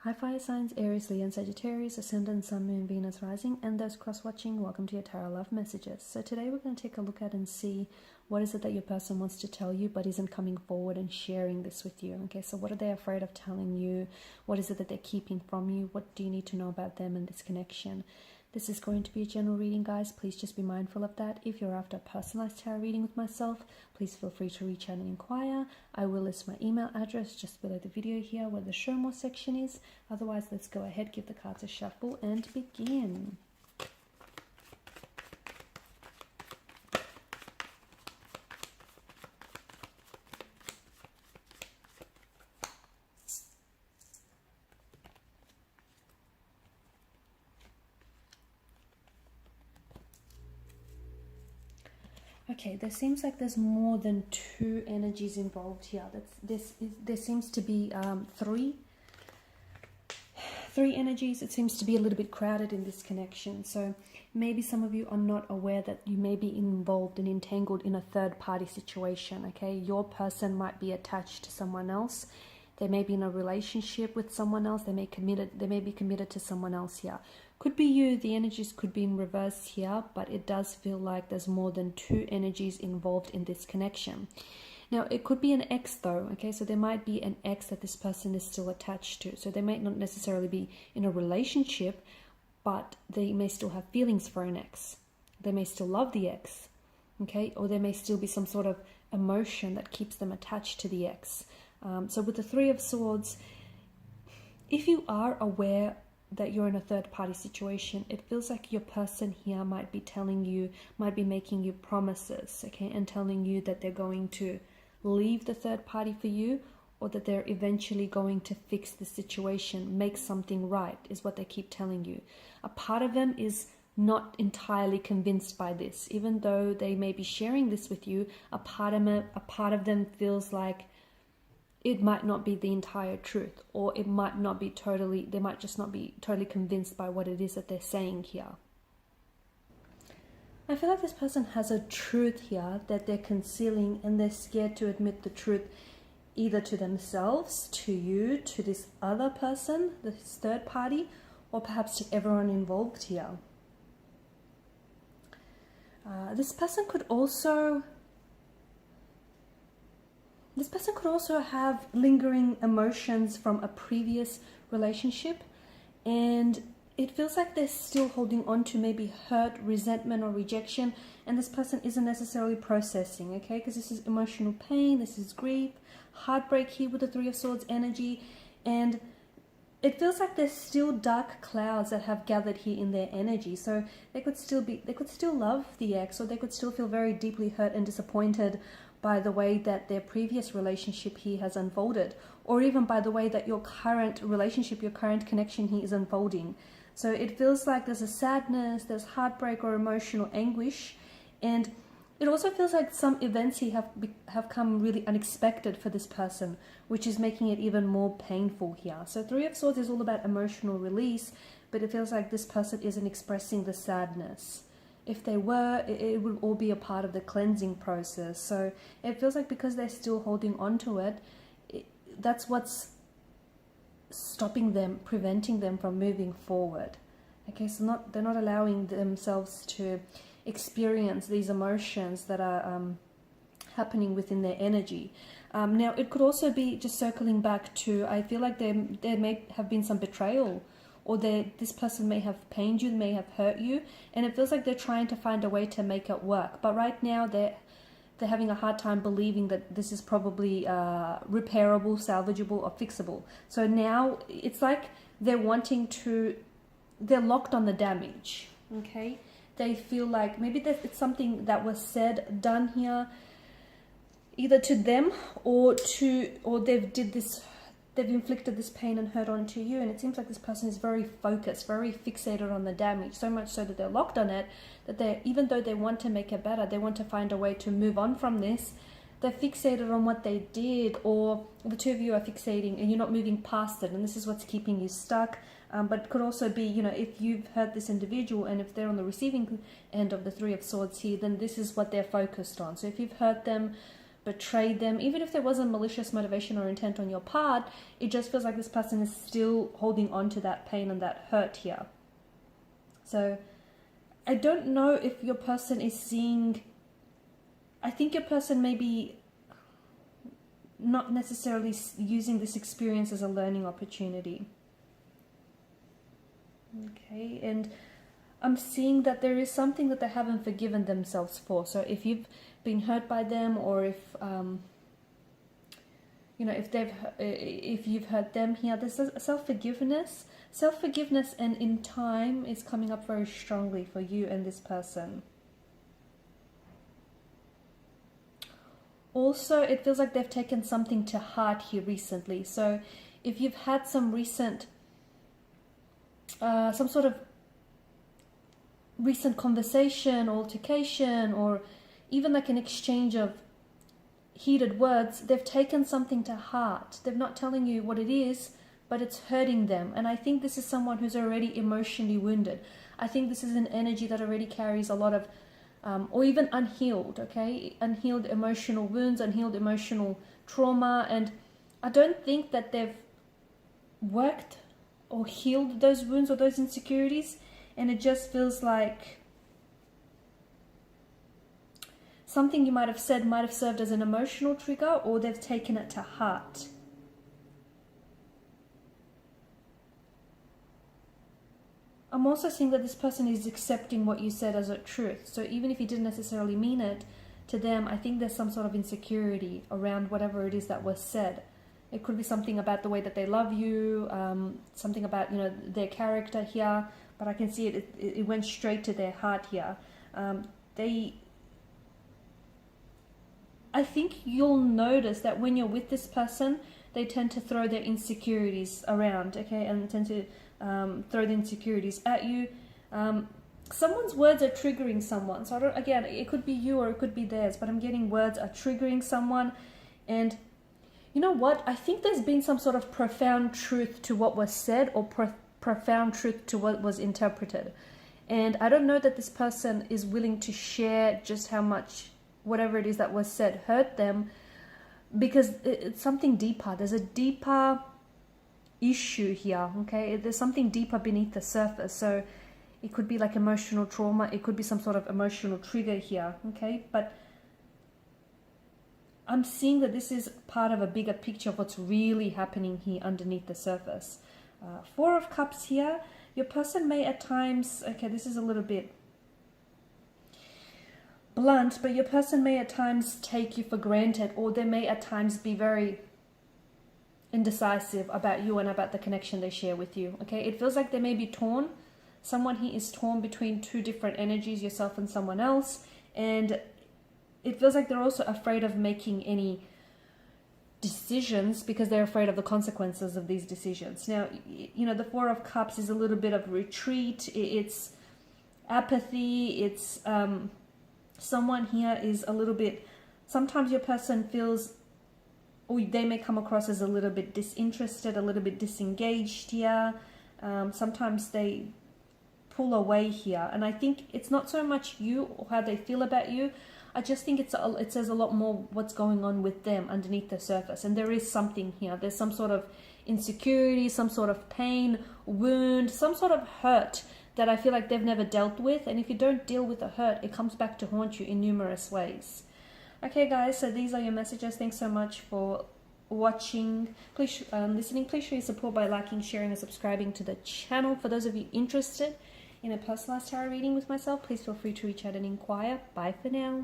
Hi fire signs, Aries, Leo and Sagittarius, Ascendant, Sun, Moon, Venus, Rising, and those cross-watching, welcome to your Tarot Love Messages. So today we're going to take a look at and see what is it that your person wants to tell you but isn't coming forward and sharing this with you. Okay, so what are they afraid of telling you? What is it that they're keeping from you? What do you need to know about them and this connection? This is going to be a general reading, guys. Please just be mindful of that. If you're after a personalized tarot reading with myself, please feel free to reach out and inquire. I will list my email address just below the video here where the show more section is. Otherwise, let's go ahead, give the cards a shuffle and begin. Okay, there seems like there's more than two energies involved here. There seems to be three energies. It seems to be a little bit crowded in this connection. So maybe some of you are not aware that you may be involved and entangled in a third party situation. Okay, your person might be attached to someone else. They may be in a relationship with someone else. They may be committed to someone else here. Could be you. The energies could be in reverse here, but it does feel like there's more than two energies involved in this connection. Now, it could be an ex though, okay? So there might be an ex that this person is still attached to. So they might not necessarily be in a relationship, but they may still have feelings for an ex. They may still love the ex, okay? Or there may still be some sort of emotion that keeps them attached to the ex. So with the Three of Swords, if you are aware that you're in a third party situation, it feels like your person here might be telling you, might be making you promises, okay, and telling you that they're going to leave the third party for you, or that they're eventually going to fix the situation, make something right, is what they keep telling you. A part of them is not entirely convinced by this, even though they may be sharing this with you. A part of them feels like it might not be the entire truth, or it might not be totally, they might just not be totally convinced by what it is that they're saying here. I feel like this person has a truth here that they're concealing, and they're scared to admit the truth either to themselves, to you, to this other person, this third party, or perhaps to everyone involved here. This person could also have lingering emotions from a previous relationship, and it feels like they're still holding on to maybe hurt, resentment, or rejection, and this person isn't necessarily processing, okay? Because this is emotional pain, this is grief, heartbreak here with the Three of Swords energy, and it feels like there's still dark clouds that have gathered here in their energy. So they could still love the ex, or they could still feel very deeply hurt and disappointed by the way that their previous relationship here has unfolded, or even by the way that your current relationship, your current connection here is unfolding. So it feels like there's a sadness, there's heartbreak or emotional anguish, and it also feels like some events here have come really unexpected for this person, which is making it even more painful here. So Three of Swords is all about emotional release, but it feels like this person isn't expressing the sadness. If they were, it would all be a part of the cleansing process. So it feels like because they're still holding on to it, that's what's stopping them, preventing them from moving forward. Okay, so they're not allowing themselves to experience these emotions that are happening within their energy. Now, it could also be, just circling back to, I feel like there may have been some betrayal, or this person may have pained you, may have hurt you, and it feels like they're trying to find a way to make it work. But right now, they're having a hard time believing that this is probably repairable, salvageable, or fixable. So now it's like they're locked on the damage, okay? They feel like maybe it's something that was said, done here, either to them or they've inflicted this pain and hurt onto you, and it seems like this person is very focused, very fixated on the damage, so much so that they're locked on it, that even though they want to make it better, they want to find a way to move on from this, they're fixated on what they did, or the two of you are fixating and you're not moving past it, and this is what's keeping you stuck. But it could also be, if you've hurt this individual, and if they're on the receiving end of the Three of Swords here, then this is what they're focused on. So if you've hurt them, betrayed them. Even if there wasn't malicious motivation or intent on your part, it just feels like this person is still holding on to that pain and that hurt here. So I don't know if your person is seeing, I think your person may be not necessarily using this experience as a learning opportunity. Okay, and I'm seeing that there is something that they haven't forgiven themselves for. So if you've been hurt by them, or if you know, if you've hurt them here, there's a self-forgiveness, and in time is coming up very strongly for you and this person. Also, it feels like they've taken something to heart here recently. So if you've had some recent, some sort of recent conversation, altercation, or even like an exchange of heated words, they've taken something to heart. They're not telling you what it is, but it's hurting them. And I think this is someone who's already emotionally wounded. I think this is an energy that already carries a lot of or even unhealed, okay? Unhealed emotional wounds, unhealed emotional trauma. And I don't think that they've worked or healed those wounds or those insecurities. And it just feels like something you might have said might have served as an emotional trigger, or they've taken it to heart. I'm also seeing that this person is accepting what you said as a truth. So even if you didn't necessarily mean it to them, I think there's some sort of insecurity around whatever it is that was said. It could be something about the way that they love you, something about, you know, their character here, but I can see it went straight to their heart here. I think you'll notice that when you're with this person, they tend to throw their insecurities around, okay, and tend to throw the insecurities at you. Someone's words are triggering someone. So I don't, again, it could be you or it could be theirs, but I'm getting words are triggering someone. And you know what? I think there's been some sort of profound truth to what was said, or profound truth to what was interpreted. And I don't know that this person is willing to share just how much whatever it is that was said hurt them, because it's something deeper. There's a deeper issue here, okay? There's something deeper beneath the surface. So it could be like emotional trauma, it could be some sort of emotional trigger here, okay? But I'm seeing that this is part of a bigger picture of what's really happening here underneath the surface. Four of Cups here. Your person may at times, okay, this is a little bit blunt, but your person may at times take you for granted, or they may at times be very indecisive about you and about the connection they share with you, okay? It feels like they may be torn. Someone here is torn between two different energies, yourself and someone else, and it feels like they're also afraid of making any decisions because they're afraid of the consequences of these decisions. Now, you know, the Four of Cups is a little bit of retreat, it's apathy, it's someone here is a little bit, sometimes your person feels, or they may come across as a little bit disinterested, a little bit disengaged here. Sometimes they pull away here. And I think it's not so much you or how they feel about you. I just think it says a lot more what's going on with them underneath the surface. And there is something here. There's some sort of insecurity, some sort of pain, wound, some sort of hurt that I feel like they've never dealt with. And if you don't deal with the hurt, it comes back to haunt you in numerous ways. Okay guys, so these are your messages. Thanks so much for watching, please listening. Please show your support by liking, sharing and subscribing to the channel. For those of you interested in a personalized tarot reading with myself, please feel free to reach out and inquire. Bye for now.